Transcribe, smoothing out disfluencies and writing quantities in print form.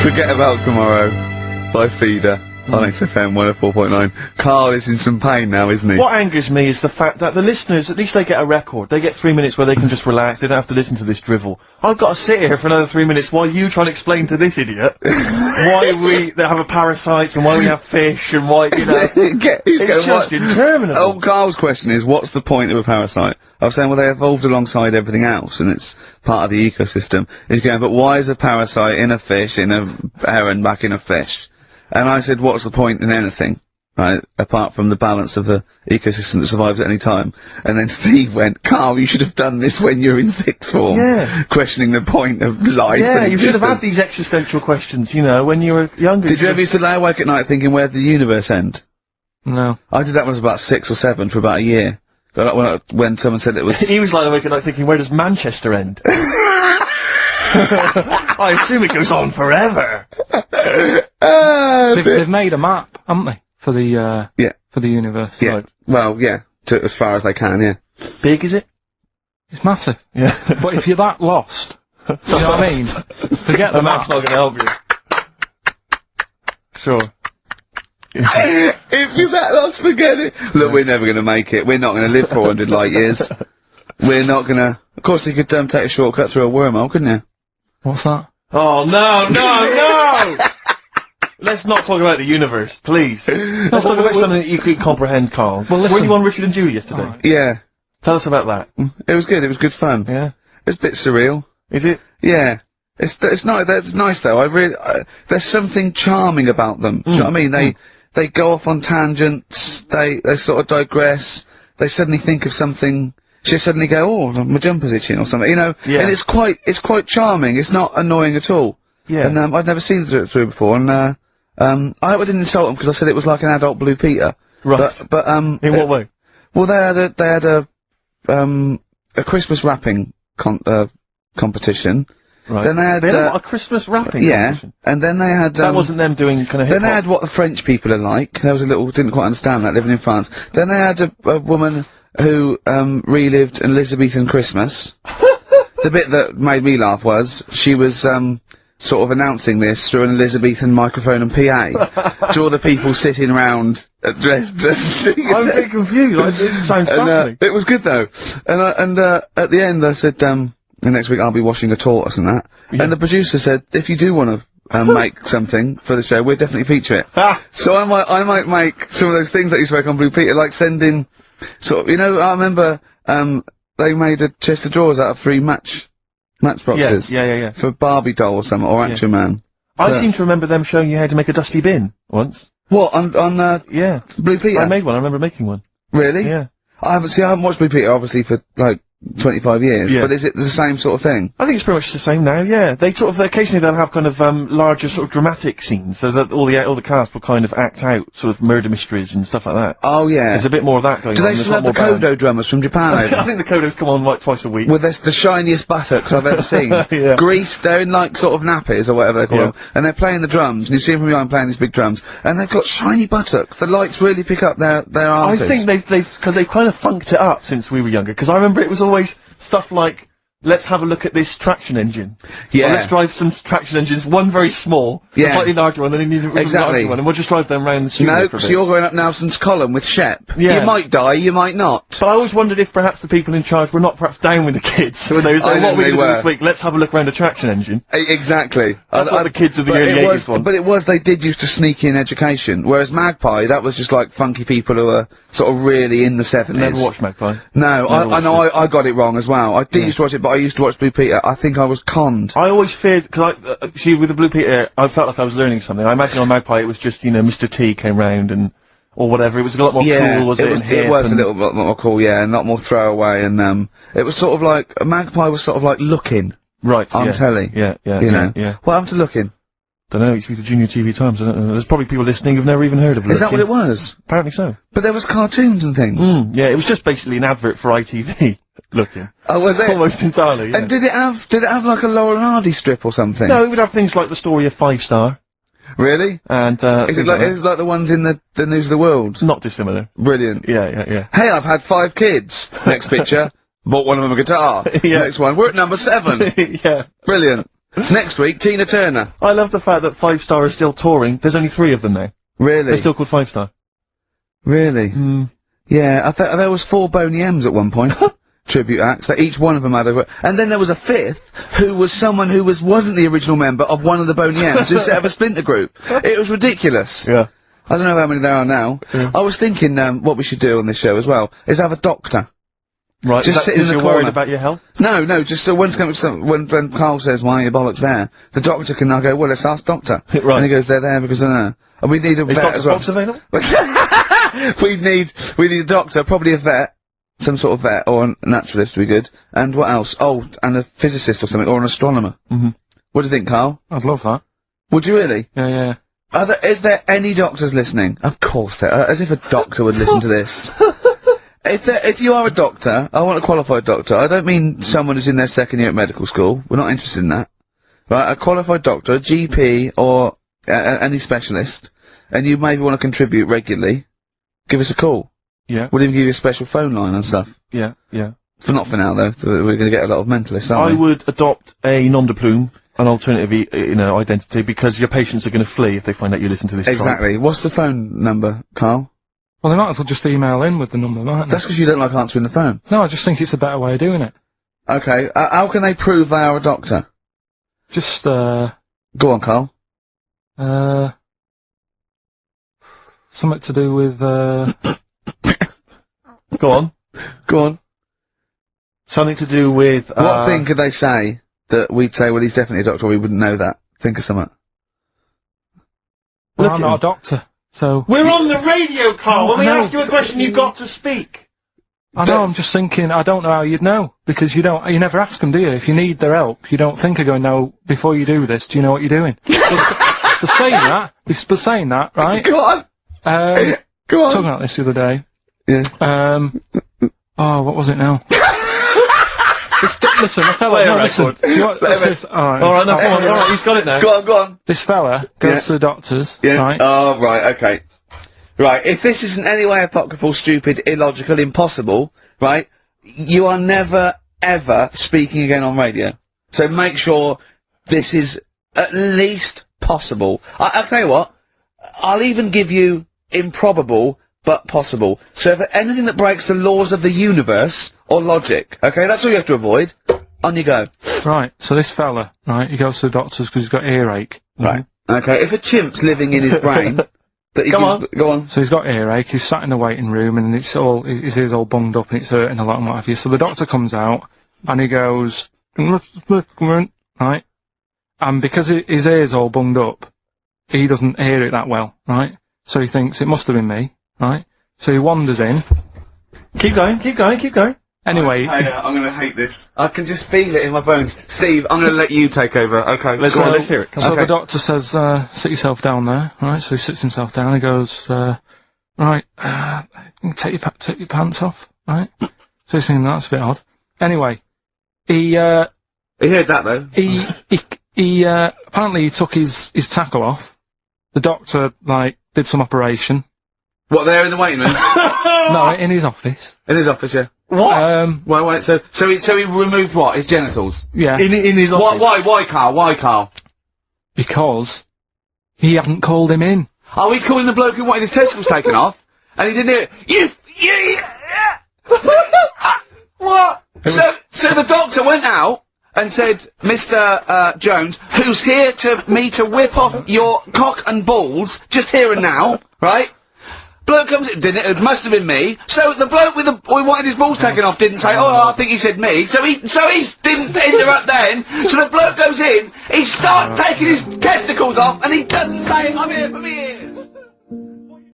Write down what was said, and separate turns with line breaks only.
Forget About Tomorrow by Feeder on XFM 104.9. Carl is in some pain now, isn't he?
What angers me is the fact that the listeners, at least they get a record. They get 3 minutes where they can just relax. They don't have to listen to this drivel. I've got to sit here for another 3 minutes while you try and explain to this idiot why they have a parasites and why we have fish and why, you know, it's just interminable.
Oh, Carl's question is, what's the point of a parasite? I was saying, well, they evolved alongside everything else, and it's part of the ecosystem. He's going, but why is a parasite in a fish, in a heron, back in a fish? And I said, what's the point in anything, right, apart from the balance of the ecosystem that survives at any time? And then Steve went, Carl, you should have done this when you were in sixth form.
Yeah.
Questioning the point of life.
Yeah, you should have had these existential questions, you know, when you were younger.
Did you ever used to lay awake at night thinking, where did the universe end?
No.
I did that when I was about 6 or 7 for about a year. When someone said it was...
He was lying awake at night thinking, where does Manchester end? I assume it goes on forever.
They've made a map, haven't they? For the, for the universe.
Yeah.
Right.
Well, yeah. As far as they can, yeah.
Big, is it?
It's massive.
Yeah.
But if you're that lost, you know what I mean? Forget the map's
not gonna help you. Sure.
If you're that lost, forget it. Look, we're never gonna make it. We're not gonna live 400 light years. We're not gonna... Of course, you could, take a shortcut through a wormhole, couldn't you?
What's that?
Oh, no, no, no! Let's not talk about the universe, please. Let's talk about something that you could comprehend, Carl.
Well,
were you on Richard and Judy yesterday?
Right.
Yeah.
Tell us about that.
It was good. It was good fun.
Yeah.
It's a bit surreal.
Is it?
Yeah. It's nice. It's nice though. There's something charming about them. Do you know what I mean? They go off on tangents. They sort of digress. They suddenly think of something. She suddenly go, oh, my jumper's itching or something, you know?
Yeah.
And it's quite charming. It's not annoying at all.
Yeah.
And, I'd never seen it through before, and, I hope I didn't insult them because I said it was like an adult Blue Peter.
Right.
But
in what way?
Well, they had a Christmas wrapping competition.
Right.
Then they had,
a Christmas wrapping competition?
And then they had,
that wasn't them doing kind of
then they had what the French people are like. There was didn't quite understand that, living in France. Then they had a woman who, relived an Elizabethan Christmas. The bit that made me laugh was, she was, sort of announcing this through an Elizabethan microphone and PA to all the people sitting around dressed as...
I'm a bit confused, like, this sounds fascinating.
It was good though. And at the end I said, next week I'll be washing a tortoise and that. Yeah. And the producer said, if you do want to make something for the show, we'll definitely feature it. So I might make some of those things that you spoke on Blue Peter, like sending, sort of, you know, I remember, they made a chest of drawers out of 3 matchboxes.
Yeah.
For Barbie doll or something, or Action Man.
I seem to remember them showing you how to make a dusty bin once.
What, on
yeah.
Blue Peter?
I made one, I remember making one.
Really?
Yeah.
I haven't watched Blue Peter, obviously, for, like, 25 years, but is it the same sort of thing?
I think it's pretty much the same now, yeah. Occasionally they'll have kind of, larger sort of dramatic scenes, so that all the cast will kind of act out sort of murder mysteries and stuff like that.
Oh, yeah.
There's a bit more of that going on.
Do they still have the Kodo drummers from Japan over?
I think the Kodos come on like twice a week.
With the shiniest buttocks I've ever seen.
Yeah.
Greased, they're in like sort of nappies or whatever they call them, and they're playing the drums, and you see them from behind playing these big drums, and they've got shiny buttocks. The lights really pick up their arses.
I think because they've kind of funked it up since we were younger, because I remember it was always stuff like, let's have a look at this traction engine.
Yeah.
Or let's drive some traction engines, one very small, a slightly larger one, then you need a larger one, and we'll just drive them around the studio
No,
for a
so
bit.
you're going up Nelson's column with Shep.
Yeah.
You might die, you might not.
But I always wondered if perhaps the people in charge were not perhaps down with the kids when they were saying, what are we going to do this week? Let's have a look around a traction engine.
Exactly.
That's what the kids of the early 80s want.
But they did used to sneak in education, whereas Magpie, that was just like funky people who were sort of really in the 70s.
Never watched Magpie.
No, I know I got it wrong as well. I did used to watch it, but I used to watch Blue Peter. I think I was conned.
I always feared, because see, with the Blue Peter, I felt like I was learning something. I imagine on Magpie it was just, you know, Mr. T came round or whatever. It was a lot more cool, was it?
It was a little bit more cool, yeah, and a lot more throwaway, and, it was sort of like, Magpie was sort of like Looking.
Right,
on telly.
Yeah,
you know. What happened to Looking?
Don't know, it used to be the Junior TV Times, I don't know. There's probably people listening who've never even heard of Looking.
Is that what it was?
Apparently so.
But there was cartoons and things.
Yeah, it was just basically an advert for ITV. Looking.
Oh, was it?
Almost entirely, yeah.
And did it have like a Laurel and Hardy strip or something?
No, it would have things like the story of 5 Star.
Really?
And,
is it like the ones in the News of the World?
Not dissimilar.
Brilliant.
Yeah.
Hey, I've had 5 kids. Next picture. Bought one of them a guitar.
Yeah.
Next one. We're at number 7.
Yeah.
Brilliant. Next week, Tina Turner.
I love the fact that 5 Star is still touring. There's only 3 of them now.
Really?
They're still called 5 Star.
Really?
Mm.
Yeah, I thought there was 4 Boney M's at one point. Tribute acts, that each one of them had a... And then there was a 5th, who was someone who wasn't the original member of one of the Boney M's, who set up a splinter group. It was ridiculous.
Yeah.
I don't know how many there are now.
Yeah.
I was thinking, what we should do on this show as well, is have a doctor.
Right,
Just sitting in the
you're
corner.
worried about your health?
No, just so when Carl says, why are your bollocks there? The doctor can now go, well, let's ask doctor.
Right.
And he goes, they're there because I know. And we need a
Is
vet
Dr.
as well.
Spock's available?
we need a doctor, probably a vet. Some sort of vet, or a naturalist would be good. And what else? Oh, and a physicist or something, or an astronomer.
Mm-hmm.
What do you think, Carl?
I'd love that.
Would you really?
Yeah.
Is there any doctors listening? Of course there are, as if a doctor would listen to this. If you are a doctor, I want a qualified doctor. I don't mean someone who's in their second year at medical school. We're not interested in that. Right, a qualified doctor, a GP, or any specialist, and you maybe want to contribute regularly, give us a call.
Yeah.
We'll even give you a special phone line and stuff.
Yeah.
Not for now, though. We're going to get a lot of mentalists, aren't
I
we?
would adopt a nom de plume, an alternative, identity, because your patients are going to flee if they find out you listen to this.
Exactly. What's the phone number, Carl?
Well, they might as well just email in with the number, mightn't they?
That's because you don't like answering the phone.
No, I just think it's a better way of doing it.
Okay, how can they prove they are a doctor?
Just,
Go on, Carl.
something to do with,
Go on. Something to do with,
What thing could they say that we'd say, well, he's definitely a doctor, or we wouldn't know that? Think of something.
well,
Look
I'm
at
not a doctor, so...
We're on the radio, Carl! When we
No.
ask you a question, you've got to speak!
I know, I'm just thinking, I don't know how you'd know, because you never ask them, do you? If you need their help, you don't think of going, no, before you do this, do you know what you're doing? But saying that, right?
Go on! Go on!
Talking about this the other day.
Yeah.
Oh, what was it now? Listen, a fella,
Play a
no, listen.
record.
Do you want, alright,
Alright, no, come on, alright, he's got it now.
Go on.
This fella goes
Yeah.
to the doctors,
Yeah.
right?
Oh, right, okay. Right, if this is in any way apocryphal, stupid, illogical, impossible, right, you are never, ever speaking again on radio. So make sure this is at least possible. I'll tell you what, I'll even give you improbable, but possible. So if there's anything that breaks the laws of the universe, or logic, okay, that's all you have to avoid. On you go.
Right, so this fella, right, he goes to the doctors because he's got earache.
Right. Okay, if a chimp's living in his brain, that he
Go
go on.
So he's got earache, he's sat in the waiting room and his ear's all bunged up and it's hurting a lot and what have you. So the doctor comes out and he goes, right? And because his ear's all bunged up, he doesn't hear it that well, right? So he thinks it must have been me, right? So he wanders in.
Keep going.
Anyway,
I'm gonna hate this. I can just feel it in my bones. Steve, I'm gonna let you take over. Okay,
Let's hear it.
so
Okay.
the doctor says, sit yourself down there, right? So he sits himself down, he goes, right, take your pants off, right? So he's thinking, that's a bit odd. Anyway, he
heard that though.
he apparently he took his tackle off. The doctor, did some operation.
What, there in the waiting room?
No, in his office.
In his office, yeah.
What?
Wait, so he removed what? His genitals?
Yeah.
In his office?
Why, Carl?
Because he hadn't called him in.
Oh, he's calling the bloke who wanted his testicles taken off, and he didn't hear it. What? So the doctor went out and said, Mr. Jones, who's here to whip off your cock and balls, just here and now, right? Bloke comes in, didn't it? It must have been me. So the bloke who wanted his balls taken off didn't say, oh, I think he said me. So he didn't interrupt then. So the bloke goes in, he starts taking his testicles off, and he doesn't say, I'm here for me.